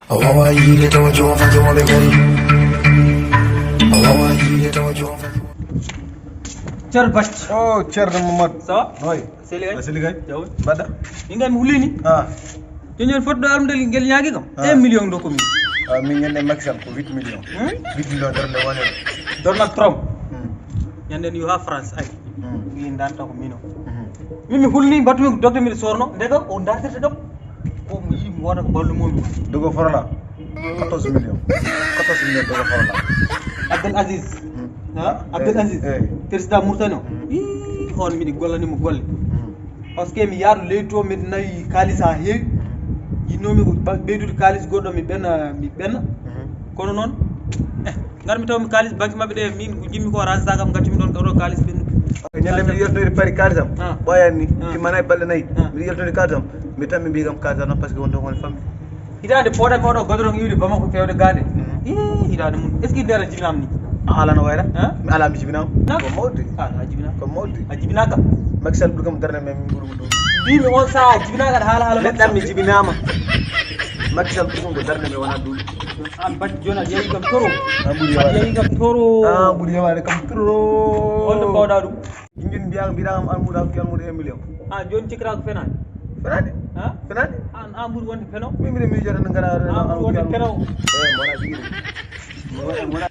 Awawa yide tawa jofa jomale kon. Awawa yide tawa jofa. Cer bac. Oh, cer na Mamad. Ça va? Oui. Seligay. Seligay. Jaw. Bada. Inga mi hulini. Ah. Jonyor fotdo almdel ngel nyaagi kam. Ah. 1 million do ko mi. Ah, min ñande maximum ko 8 millions. 8 millions darde wonere. Donald Trump. Hmm. Nyanden you have France ay. Hmm. Wi ndanta ko mino. Hmm. Mimi hulni batumi docteur mi sorno ndega o ndartirta kam. O mi yi mi wona ko ballu momi. Dogo Forola. 14 millions. 14 millions Dogo Forola. Abdel Aziz. Ha? Abdel Aziz. Eh. Président Mauritanie. On mi di gollani mo golle. Parce que mi yaadu leydo mi nayi kalisa heewi. Yinnomi ko beydude kalis goddo mi benna kono non ngarmi taw mi kalis banque mabbe de min ko jimmi ko rasta kam gaccumi don do kalis ben ñande mi yettori pari kalisam Ah. boyanni Ah. ti manay balde nayi Ah. mi yettori kalisam mi tammi mbi kam kalisa non parce que wonto won fammi hitande poda modo godoro iwde bama ko fewde gade Mhm. hitande mun est ce que dara jibinam ni ala no wayra Ah. mi ala mi jibinam Na? ko mawdi ah a jibina ko mawdi a jibina kam maxal burgam darne men mi buru dum bimi on sa jibina ga hala neddam mi jibinama maxal burgam ko darne men wona dum an bat jona yeyi kam toro Ah, ɓuri yewade. yeyi kam toro ah ɓuri yewade kam tro holto bawda dum jingin mbiɗam almuɗa ko almuɗa 1 million ah joni cikra ko fenani fenade ha fenade an amur wonde feno min mbiɗa miijota no gara amur wonde feno mona jigiri mona